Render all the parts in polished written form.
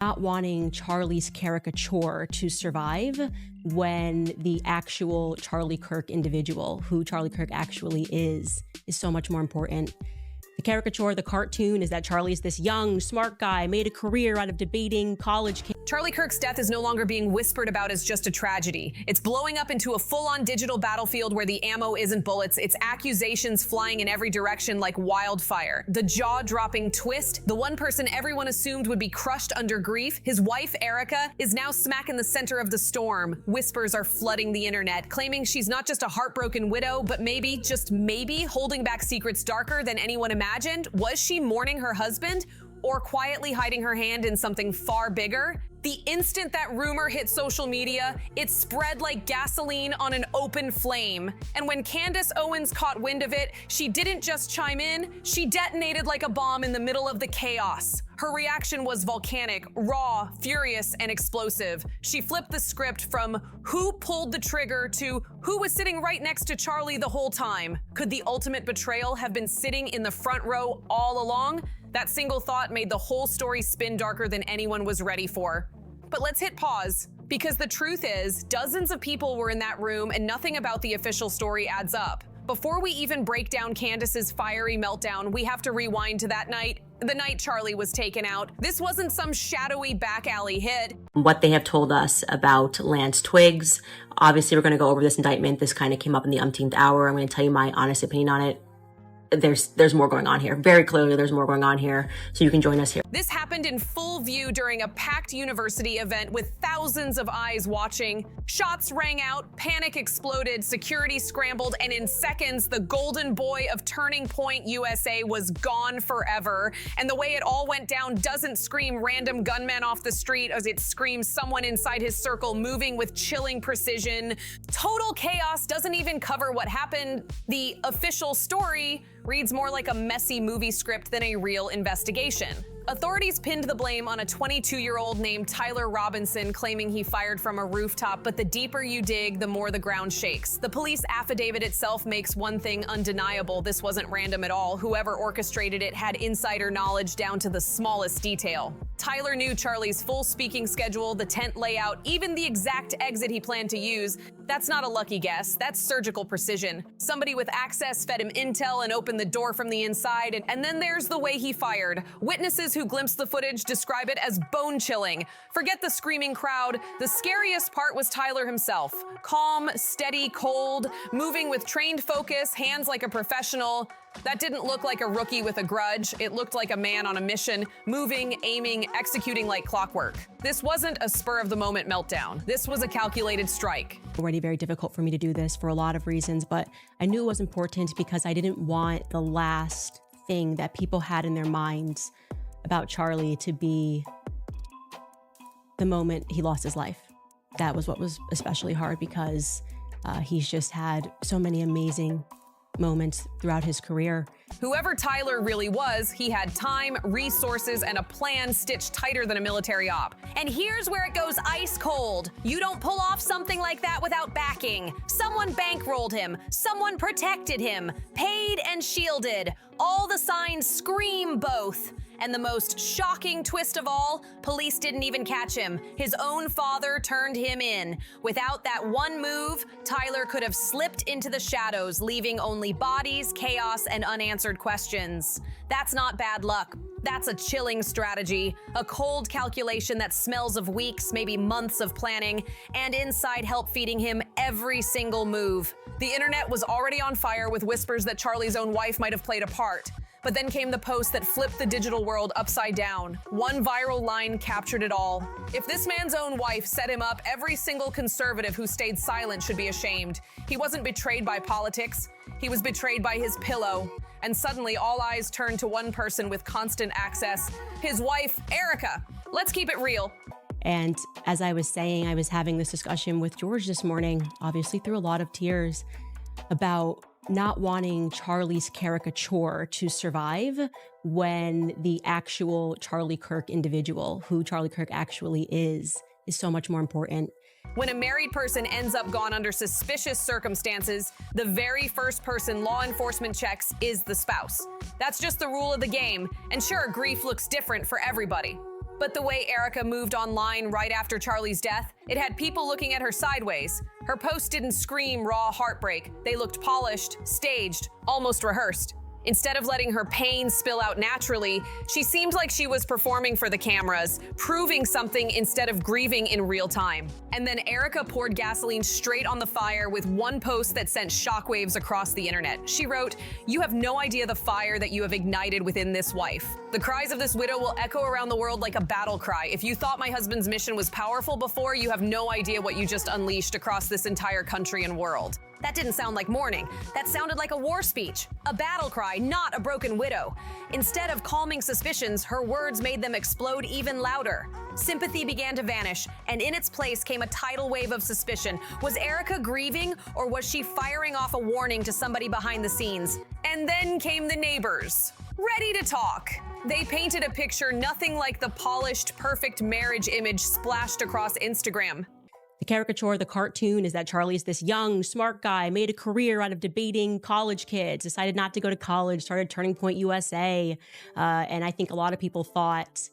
not wanting Charlie's caricature to survive when the actual Charlie Kirk individual, who Charlie Kirk actually is so much more important. The caricature, the cartoon, is that Charlie's this young, smart guy, made a career out of debating college kids. Charlie Kirk's death is no longer being whispered about as just a tragedy. It's blowing up into a full-on digital battlefield where the ammo isn't bullets, it's accusations flying in every direction like wildfire. The jaw-dropping twist, the one person everyone assumed would be crushed under grief, his wife Erica, is now smack in the center of the storm. Whispers are flooding the internet, claiming she's not just a heartbroken widow, but maybe, just maybe, holding back secrets darker than anyone imagined. Was she mourning her husband? Or quietly hiding her hand in something far bigger? The instant that rumor hit social media, it spread like gasoline on an open flame. And when Candace Owens caught wind of it, she didn't just chime in, she detonated like a bomb in the middle of the chaos. Her reaction was volcanic, raw, furious, and explosive. She flipped the script from who pulled the trigger to who was sitting right next to Charlie the whole time. Could the ultimate betrayal have been sitting in the front row all along? That single thought made the whole story spin darker than anyone was ready for. But let's hit pause, because the truth is, dozens of people were in that room and nothing about the official story adds up. Before we even break down Candace's fiery meltdown, we have to rewind to that night, the night Charlie was taken out. This wasn't some shadowy back alley hit. What they have told us about Lance Twiggs. Obviously, we're going to go over this indictment. This kind of came up in the umpteenth hour. I'm going to tell you my honest opinion on it. There's more going on here. Very clearly, there's more going on here. So you can join us here. This happened in full view during a packed university event with thousands of eyes watching. Shots rang out, panic exploded, security scrambled, and in seconds, the golden boy of Turning Point USA was gone forever. And the way it all went down doesn't scream random gunmen off the street as it screams someone inside his circle moving with chilling precision. Total chaos doesn't even cover what happened. The official story reads more like a messy movie script than a real investigation. Authorities pinned the blame on a 22-year-old named Tyler Robinson, claiming he fired from a rooftop, but the deeper you dig, the more the ground shakes. The police affidavit itself makes one thing undeniable: this wasn't random at all. Whoever orchestrated it had insider knowledge down to the smallest detail. Tyler knew Charlie's full speaking schedule, the tent layout, even the exact exit he planned to use. That's not a lucky guess, that's surgical precision. Somebody with access fed him intel and opened the door from the inside, and then there's the way he fired. Witnesses who glimpsed the footage describe it as bone-chilling. Forget the screaming crowd, the scariest part was Tyler himself. Calm, steady, cold, moving with trained focus, hands like a professional. That didn't look like a rookie with a grudge. It looked like a man on a mission, moving, aiming, executing like clockwork. This wasn't a spur-of-the-moment meltdown. This was a calculated strike. Already very difficult for me to do this for a lot of reasons, but I knew it was important because I didn't want the last thing that people had in their minds about Charlie to be the moment he lost his life. That was what was especially hard because he's just had so many amazing moments throughout his career. Whoever Tyler really was, he had time, resources, and a plan stitched tighter than a military op. And here's where it goes ice cold. You don't pull off something like that without backing. Someone bankrolled him, someone protected him, paid and shielded. All the signs scream both. And the most shocking twist of all, police didn't even catch him. His own father turned him in. Without that one move, Tyler could have slipped into the shadows, leaving only bodies, chaos, and unanswered questions. That's not bad luck. That's a chilling strategy, a cold calculation that smells of weeks, maybe months of planning, and inside help feeding him every single move. The internet was already on fire with whispers that Charlie's own wife might have played a part. But then came the post that flipped the digital world upside down. One viral line captured it all. If this man's own wife set him up, every single conservative who stayed silent should be ashamed. He wasn't betrayed by politics. He was betrayed by his pillow. And suddenly all eyes turned to one person with constant access, his wife, Erica. Let's keep it real. And as I was saying, I was having this discussion with George this morning, obviously through a lot of tears, about not wanting Charlie's caricature to survive when the actual Charlie Kirk individual, who Charlie Kirk actually is so much more important. When a married person ends up gone under suspicious circumstances, the very first person law enforcement checks is the spouse. That's just the rule of the game. And sure, grief looks different for everybody. But the way Erica moved online right after Charlie's death, it had people looking at her sideways. Her posts didn't scream raw heartbreak. They looked polished, staged, almost rehearsed. Instead of letting her pain spill out naturally, she seemed like she was performing for the cameras, proving something instead of grieving in real time. And then Erica poured gasoline straight on the fire with one post that sent shockwaves across the internet. She wrote, "You have no idea the fire that you have ignited within this wife. The cries of this widow will echo around the world like a battle cry. If you thought my husband's mission was powerful before, you have no idea what you just unleashed across this entire country and world." That didn't sound like mourning. That sounded like a war speech, a battle cry, not a broken widow. Instead of calming suspicions, her words made them explode even louder. Sympathy began to vanish, and in its place came a tidal wave of suspicion. Was Erica grieving, or was she firing off a warning to somebody behind the scenes? And then came the neighbors, ready to talk. They painted a picture nothing like the polished, perfect marriage image splashed across Instagram. The caricature, the cartoon, is that Charlie's this young, smart guy, made a career out of debating college kids, decided not to go to college, started Turning Point USA. And I think a lot of people thought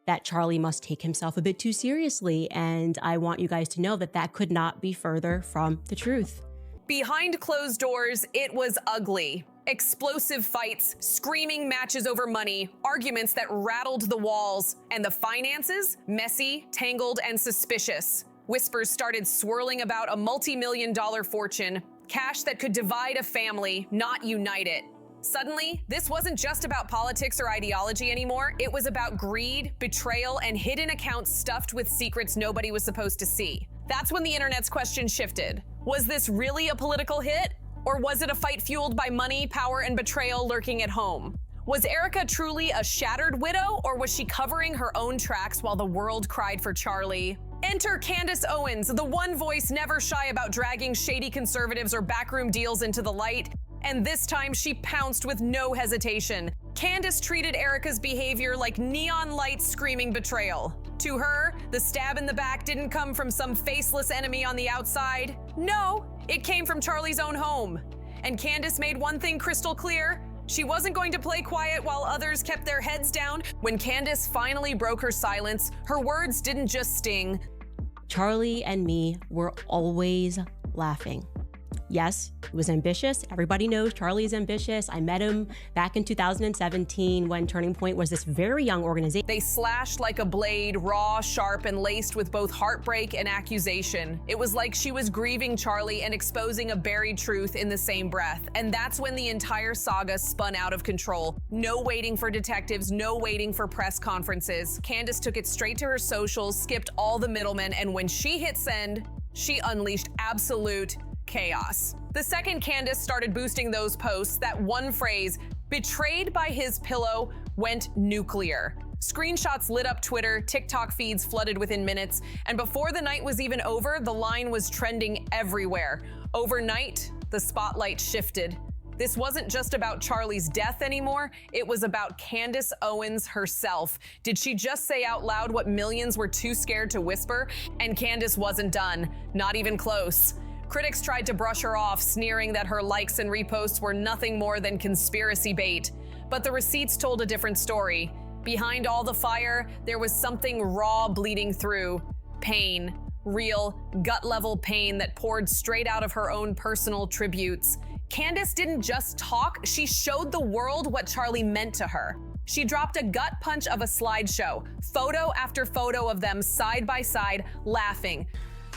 that Charlie must take himself a bit too seriously. And I want you guys to know that that could not be further from the truth. Behind closed doors, it was ugly. Explosive fights, screaming matches over money, arguments that rattled the walls, and the finances, messy, tangled, and suspicious. Whispers started swirling about a multi-million-dollar fortune, cash that could divide a family, not unite it. Suddenly, this wasn't just about politics or ideology anymore. It was about greed, betrayal, and hidden accounts stuffed with secrets nobody was supposed to see. That's when the internet's question shifted. Was this really a political hit? Or was it a fight fueled by money, power, and betrayal lurking at home? Was Erica truly a shattered widow, or was she covering her own tracks while the world cried for Charlie? Enter Candace Owens, the one voice never shy about dragging shady conservatives or backroom deals into the light. And this time she pounced with no hesitation. Candace treated Erica's behavior like neon lights screaming betrayal. To her, the stab in the back didn't come from some faceless enemy on the outside. No, it came from Charlie's own home. And Candace made one thing crystal clear. She wasn't going to play quiet while others kept their heads down. When Candace finally broke her silence, her words didn't just sting. Charlie and me were always laughing. Yes, he was ambitious. Everybody knows Charlie is ambitious. I met him back in 2017 when Turning Point was this very young organization. They slashed like a blade, raw, sharp, and laced with both heartbreak and accusation. It was like she was grieving Charlie and exposing a buried truth in the same breath. And that's when the entire saga spun out of control. No waiting for detectives, no waiting for press conferences. Candace took it straight to her socials, skipped all the middlemen, and when she hit send, she unleashed absolute chaos. The second Candace started boosting those posts, that one phrase, "betrayed by his pillow," went nuclear. Screenshots lit up Twitter, TikTok feeds flooded within minutes, and before the night was even over, the line was trending everywhere. Overnight, the spotlight shifted. This wasn't just about Charlie's death anymore, it was about Candace Owens herself. Did she just say out loud what millions were too scared to whisper? And Candace wasn't done, not even close. Critics tried to brush her off, sneering that her likes and reposts were nothing more than conspiracy bait. But the receipts told a different story. Behind all the fire, there was something raw bleeding through. Pain. Real, gut-level pain that poured straight out of her own personal tributes. Candace didn't just talk, she showed the world what Charlie meant to her. She dropped a gut punch of a slideshow, photo after photo of them side by side, laughing.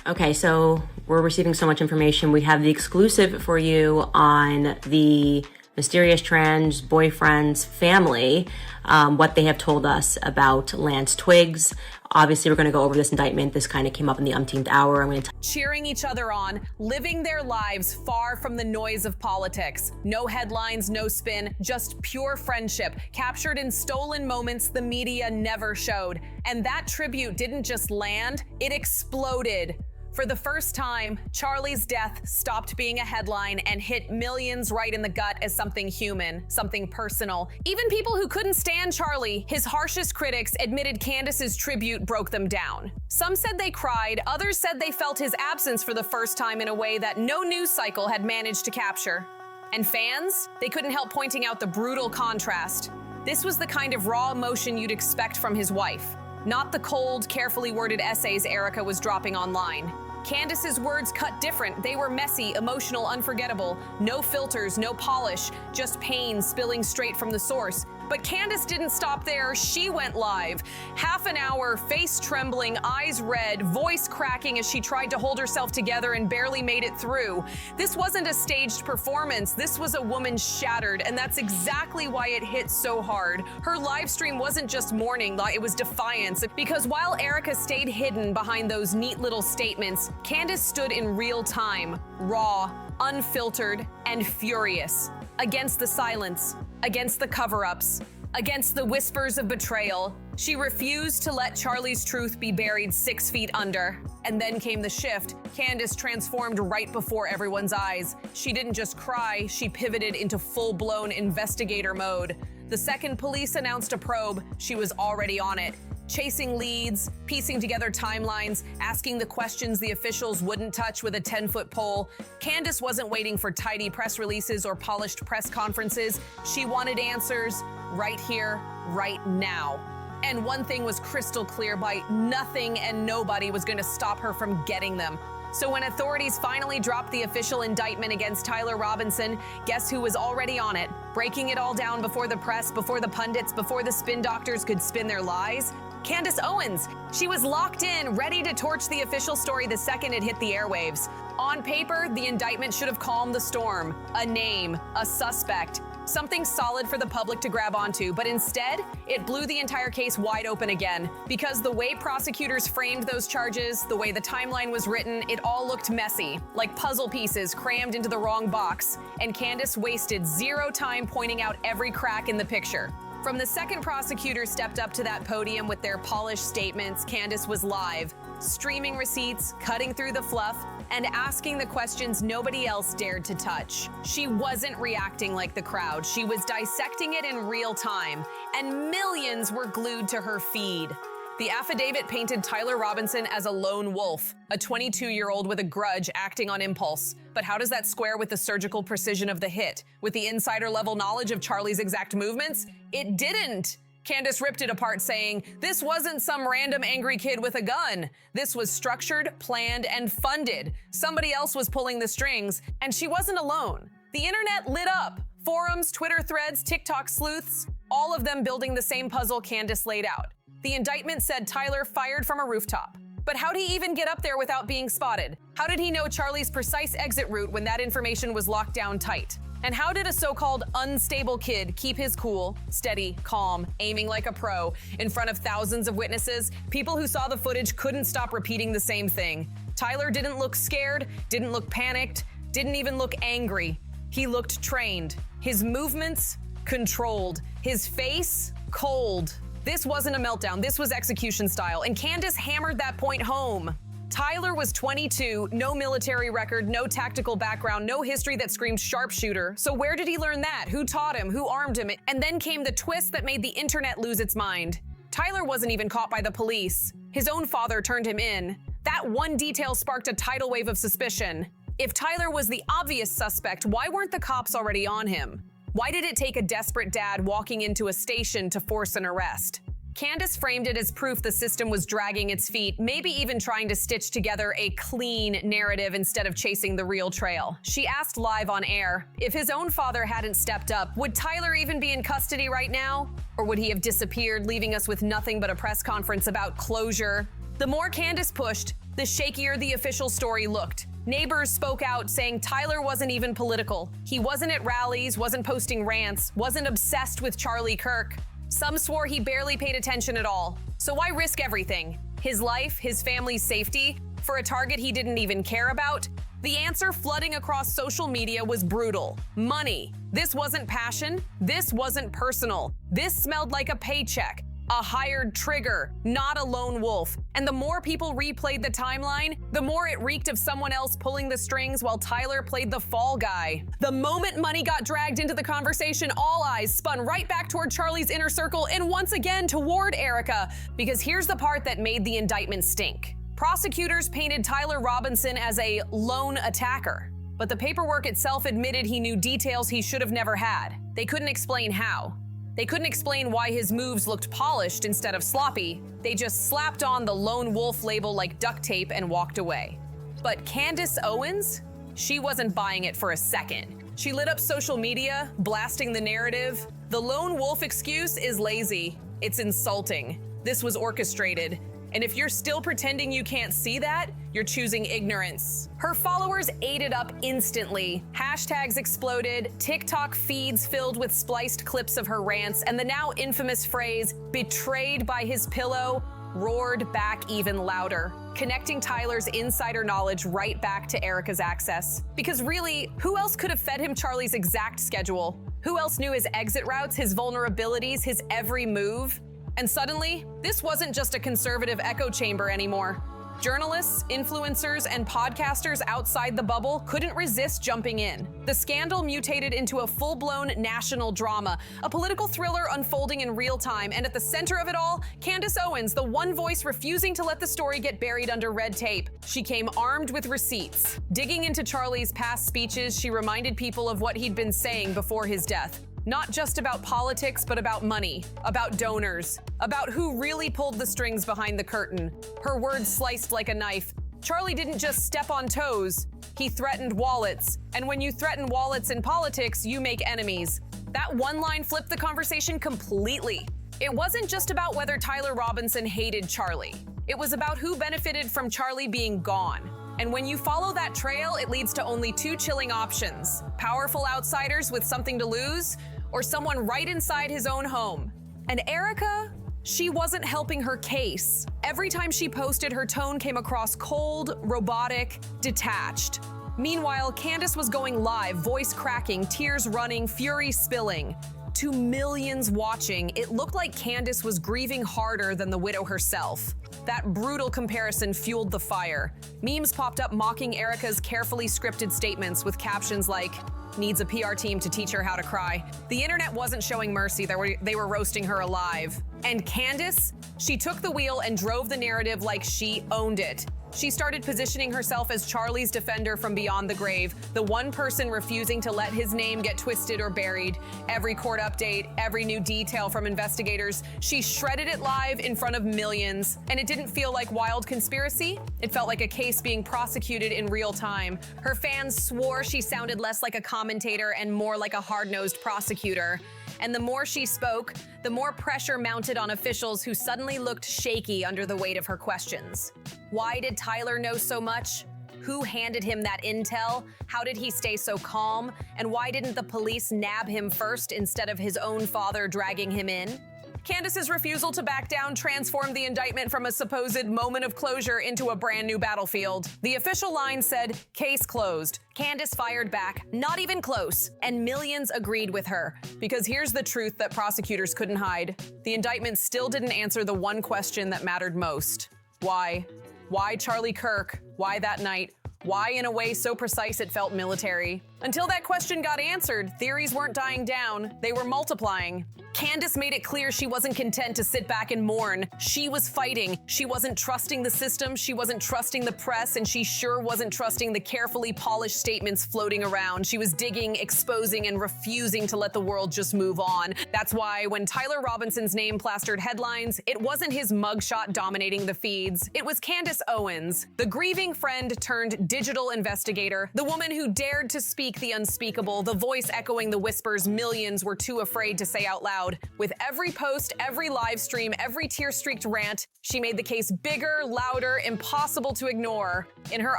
Okay, so we're receiving so much information. We have the exclusive for you on the mysterious trans boyfriend's family, what they have told us about Lance Twiggs. Obviously, we're going to go over this indictment. This kind of came up in the umpteenth hour. I'm going to cheering each other on, living their lives far from the noise of politics. No headlines, no spin, just pure friendship, captured in stolen moments the media never showed. And that tribute didn't just land, it exploded. For the first time, Charlie's death stopped being a headline and hit millions right in the gut as something human, something personal. Even people who couldn't stand Charlie, his harshest critics, admitted Candace's tribute broke them down. Some said they cried, others said they felt his absence for the first time in a way that no news cycle had managed to capture. And fans? They couldn't help pointing out the brutal contrast. This was the kind of raw emotion you'd expect from his wife. not the cold, carefully worded essays Erica was dropping online. Candace's words cut different. They were messy, emotional, unforgettable. No filters, no polish, just pain spilling straight from the source. But Candace didn't stop there. She went live. Half an hour, face trembling, eyes red, voice cracking as she tried to hold herself together and barely made it through. This wasn't a staged performance. This was a woman shattered, and that's exactly why it hit so hard. Her live stream wasn't just mourning, it was defiance. Because while Erica stayed hidden behind those neat little statements, Candace stood in real time, raw, unfiltered, and furious. Against the silence, against the cover-ups, against the whispers of betrayal. She refused to let Charlie's truth be buried 6 feet under. And then came the shift. Candace transformed right before everyone's eyes. She didn't just cry, she pivoted into full-blown investigator mode. The second police announced a probe, she was already on it. Chasing leads, piecing together timelines, asking the questions the officials wouldn't touch with a 10-foot pole. Candace wasn't waiting for tidy press releases or polished press conferences. She wanted answers right here, right now. And one thing was crystal clear: nothing and nobody was going to stop her from getting them. So when authorities finally dropped the official indictment against Tyler Robinson, guess who was already on it? Breaking it all down before the press, before the pundits, before the spin doctors could spin their lies? Candace Owens. She was locked in, ready to torch the official story the second it hit the airwaves. On paper, the indictment should have calmed the storm. A name, a suspect, something solid for the public to grab onto, but instead, it blew the entire case wide open again. Because the way prosecutors framed those charges, the way the timeline was written, it all looked messy, like puzzle pieces crammed into the wrong box, and Candace wasted zero time pointing out every crack in the picture. From the second prosecutors stepped up to that podium with their polished statements, Candace was live, streaming receipts, cutting through the fluff, and asking the questions nobody else dared to touch. She wasn't reacting like the crowd. She was dissecting it in real time, and millions were glued to her feed. The affidavit painted Tyler Robinson as a lone wolf, a 22-year-old with a grudge acting on impulse. But how does that square with the surgical precision of the hit? With the insider-level knowledge of Charlie's exact movements? It didn't! Candace ripped it apart, saying, "This wasn't some random angry kid with a gun. This was structured, planned, and funded. Somebody else was pulling the strings, and she wasn't alone." The internet lit up. Forums, Twitter threads, TikTok sleuths, all of them building the same puzzle Candace laid out. The indictment said Tyler fired from a rooftop. But how'd he even get up there without being spotted? How did he know Charlie's precise exit route when that information was locked down tight? And how did a so-called unstable kid keep his cool, steady, calm, aiming like a pro in front of thousands of witnesses? People who saw the footage couldn't stop repeating the same thing. Tyler didn't look scared, didn't look panicked, didn't even look angry. He looked trained. His movements, controlled. His face, cold. This wasn't a meltdown, this was execution style, and Candace hammered that point home. Tyler was 22, no military record, no tactical background, no history that screamed sharpshooter. So where did he learn that? Who taught him? Who armed him? And then came the twist that made the internet lose its mind. Tyler wasn't even caught by the police. His own father turned him in. That one detail sparked a tidal wave of suspicion. If Tyler was the obvious suspect, why weren't the cops already on him? Why did it take a desperate dad walking into a station to force an arrest? Candace framed it as proof the system was dragging its feet, maybe even trying to stitch together a clean narrative instead of chasing the real trail. She asked live on air, if his own father hadn't stepped up, would Tyler even be in custody right now? Or would he have disappeared, leaving us with nothing but a press conference about closure? The more Candace pushed, the shakier the official story looked. Neighbors spoke out saying Tyler wasn't even political. He wasn't at rallies, wasn't posting rants, wasn't obsessed with Charlie Kirk. Some swore he barely paid attention at all. So why risk everything? His life, his family's safety, for a target he didn't even care about? The answer flooding across social media was brutal. Money. This wasn't passion. This wasn't personal. This smelled like a paycheck. A hired trigger, not a lone wolf. And the more people replayed the timeline, the more it reeked of someone else pulling the strings while Tyler played the fall guy. The moment money got dragged into the conversation, all eyes spun right back toward Charlie's inner circle and once again toward Erica. Because here's the part that made the indictment stink. Prosecutors painted Tyler Robinson as a lone attacker. But the paperwork itself admitted he knew details he should have never had. They couldn't explain how. They couldn't explain why his moves looked polished instead of sloppy. They just slapped on the lone wolf label like duct tape and walked away. But Candace Owens? She wasn't buying it for a second. She lit up social media, blasting the narrative. The lone wolf excuse is lazy. It's insulting. This was orchestrated. And if you're still pretending you can't see that, you're choosing ignorance. Her followers ate it up instantly. Hashtags exploded, TikTok feeds filled with spliced clips of her rants, and the now infamous phrase, "betrayed by his pillow," roared back even louder, connecting Tyler's insider knowledge right back to Erica's access. Because really, who else could have fed him Charlie's exact schedule? Who else knew his exit routes, his vulnerabilities, his every move? And suddenly, this wasn't just a conservative echo chamber anymore. Journalists, influencers, and podcasters outside the bubble couldn't resist jumping in. The scandal mutated into a full-blown national drama, a political thriller unfolding in real time, and at the center of it all, Candace Owens, the one voice refusing to let the story get buried under red tape. She came armed with receipts. Digging into Charlie's past speeches, she reminded people of what he'd been saying before his death. Not just about politics, but about money, about donors, about who really pulled the strings behind the curtain. Her words sliced like a knife. Charlie didn't just step on toes, he threatened wallets. And when you threaten wallets in politics, you make enemies. That one line flipped the conversation completely. It wasn't just about whether Tyler Robinson hated Charlie. It was about who benefited from Charlie being gone. And when you follow that trail, it leads to only two chilling options: powerful outsiders with something to lose, or someone right inside his own home. And Erica, she wasn't helping her case. Every time she posted, her tone came across cold, robotic, detached. Meanwhile, Candace was going live, voice cracking, tears running, fury spilling. To millions watching, it looked like Candace was grieving harder than the widow herself. That brutal comparison fueled the fire. Memes popped up mocking Erica's carefully scripted statements with captions like, "needs a PR team to teach her how to cry." The internet wasn't showing mercy, they were roasting her alive. And Candace, she took the wheel and drove the narrative like she owned it. She started positioning herself as Charlie's defender from beyond the grave, the one person refusing to let his name get twisted or buried. Every court update, every new detail from investigators, she shredded it live in front of millions. And it didn't feel like wild conspiracy. It felt like a case being prosecuted in real time. Her fans swore she sounded less like a commentator and more like a hard-nosed prosecutor. And the more she spoke, the more pressure mounted on officials who suddenly looked shaky under the weight of her questions. Why did Tyler know so much? Who handed him that intel? How did he stay so calm? And why didn't the police nab him first instead of his own father dragging him in? Candace's refusal to back down transformed the indictment from a supposed moment of closure into a brand new battlefield. The official line said, "Case closed." Candace fired back, "Not even close." And millions agreed with her. Because here's the truth that prosecutors couldn't hide. The indictment still didn't answer the one question that mattered most. Why? Why Charlie Kirk? Why that night? Why in a way so precise it felt military? Until that question got answered, theories weren't dying down, they were multiplying. Candace made it clear she wasn't content to sit back and mourn. She was fighting. She wasn't trusting the system, she wasn't trusting the press, and she sure wasn't trusting the carefully polished statements floating around. She was digging, exposing, and refusing to let the world just move on. That's why when Tyler Robinson's name plastered headlines, it wasn't his mugshot dominating the feeds. It was Candace Owens, the grieving friend turned digital investigator, the woman who dared to speak the unspeakable, the voice echoing the whispers millions were too afraid to say out loud. With every post, every live stream, every tear-streaked rant, she made the case bigger, louder, impossible to ignore. In her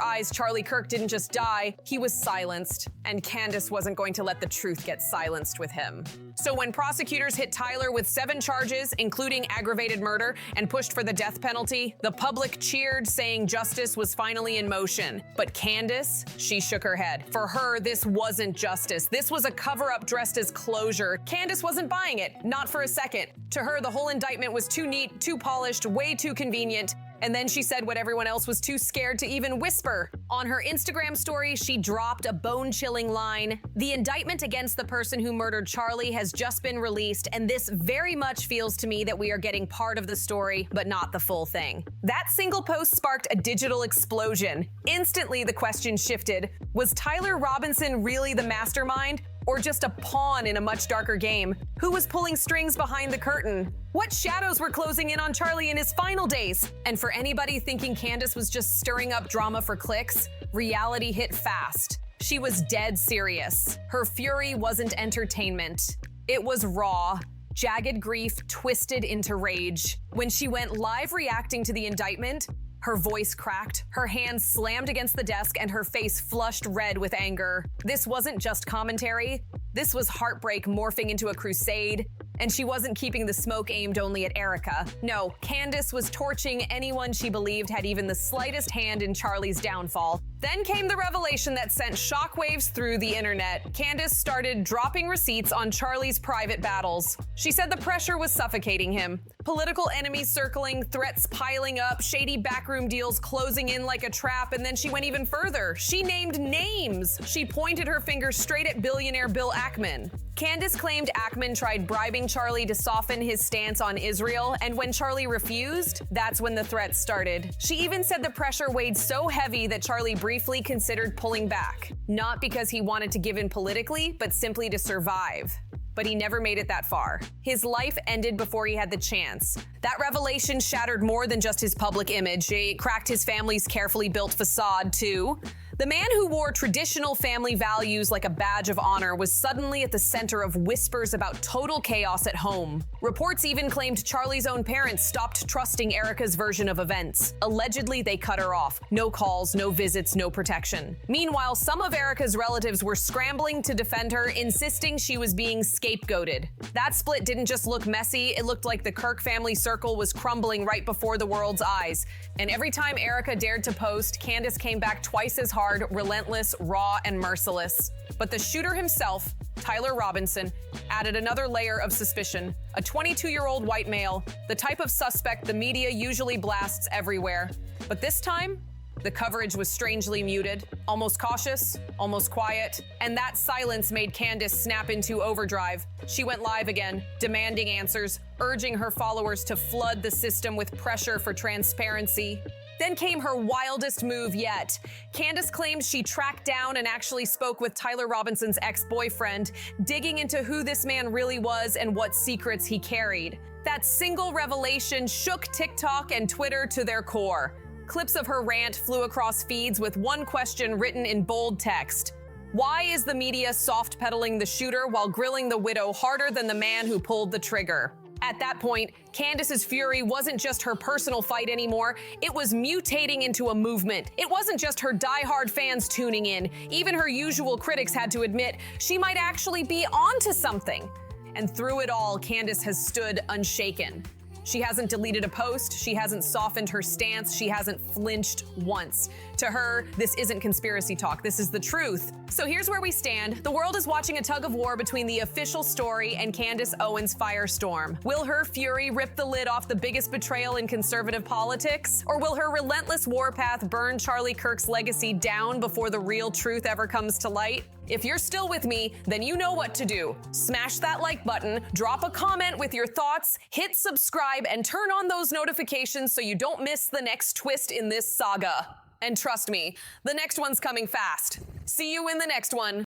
eyes, Charlie Kirk didn't just die, he was silenced. And Candace wasn't going to let the truth get silenced with him. So when prosecutors hit Tyler with 7 charges, including aggravated murder, and pushed for the death penalty, the public cheered, saying justice was finally in motion. But Candace, she shook her head. For her, this wasn't justice. This was a cover-up dressed as closure. Candace wasn't buying it, not for a second. To her, the whole indictment was too neat, too polished, way too convenient. And then she said what everyone else was too scared to even whisper. On her Instagram story, she dropped a bone-chilling line. "The indictment against the person who murdered Charlie has just been released, and this very much feels to me that we are getting part of the story, but not the full thing." That single post sparked a digital explosion. Instantly, the question shifted. Was Tyler Robinson really the mastermind? Or just a pawn in a much darker game? Who was pulling strings behind the curtain? What shadows were closing in on Charlie in his final days? And for anybody thinking Candace was just stirring up drama for clicks, reality hit fast. She was dead serious. Her fury wasn't entertainment. It was raw, jagged grief twisted into rage. When she went live reacting to the indictment, her voice cracked, her hands slammed against the desk, and her face flushed red with anger. This wasn't just commentary. This was heartbreak morphing into a crusade. And she wasn't keeping the smoke aimed only at Erica. No, Candace was torching anyone she believed had even the slightest hand in Charlie's downfall. Then came the revelation that sent shockwaves through the internet. Candace started dropping receipts on Charlie's private battles. She said the pressure was suffocating him. Political enemies circling, threats piling up, shady backroom deals closing in like a trap, and then she went even further. She named names. She pointed her finger straight at billionaire Bill Ackman. Candace claimed Ackman tried bribing Charlie to soften his stance on Israel, and when Charlie refused, that's when the threats started. She even said the pressure weighed so heavy that Charlie briefly considered pulling back. Not because he wanted to give in politically, but simply to survive. But he never made it that far. His life ended before he had the chance. That revelation shattered more than just his public image. It cracked his family's carefully built facade, too. The man who wore traditional family values like a badge of honor was suddenly at the center of whispers about total chaos at home. Reports even claimed Charlie's own parents stopped trusting Erica's version of events. Allegedly, they cut her off. No calls, no visits, no protection. Meanwhile, some of Erica's relatives were scrambling to defend her, insisting she was being scapegoated. That split didn't just look messy, it looked like the Kirk family circle was crumbling right before the world's eyes. And every time Erica dared to post, Candace came back twice as hard, relentless, raw, and merciless. But the shooter himself, Tyler Robinson, added another layer of suspicion. A 22-year-old white male, the type of suspect the media usually blasts everywhere. But this time, the coverage was strangely muted, almost cautious, almost quiet, and that silence made Candace snap into overdrive. She went live again, demanding answers, urging her followers to flood the system with pressure for transparency. Then came her wildest move yet. Candace claimed she tracked down and actually spoke with Tyler Robinson's ex-boyfriend, digging into who this man really was and what secrets he carried. That single revelation shook TikTok and Twitter to their core. Clips of her rant flew across feeds with one question written in bold text. Why is the media soft-pedaling the shooter while grilling the widow harder than the man who pulled the trigger? At that point, Candace's fury wasn't just her personal fight anymore, it was mutating into a movement. It wasn't just her diehard fans tuning in. Even her usual critics had to admit she might actually be onto something. And through it all, Candace has stood unshaken. She hasn't deleted a post, she hasn't softened her stance, she hasn't flinched once. To her, this isn't conspiracy talk, this is the truth. So here's where we stand. The world is watching a tug of war between the official story and Candace Owens' firestorm. Will her fury rip the lid off the biggest betrayal in conservative politics? Or will her relentless warpath burn Charlie Kirk's legacy down before the real truth ever comes to light? If you're still with me, then you know what to do. Smash that like button, drop a comment with your thoughts, hit subscribe, and turn on those notifications so you don't miss the next twist in this saga. And trust me, the next one's coming fast. See you in the next one.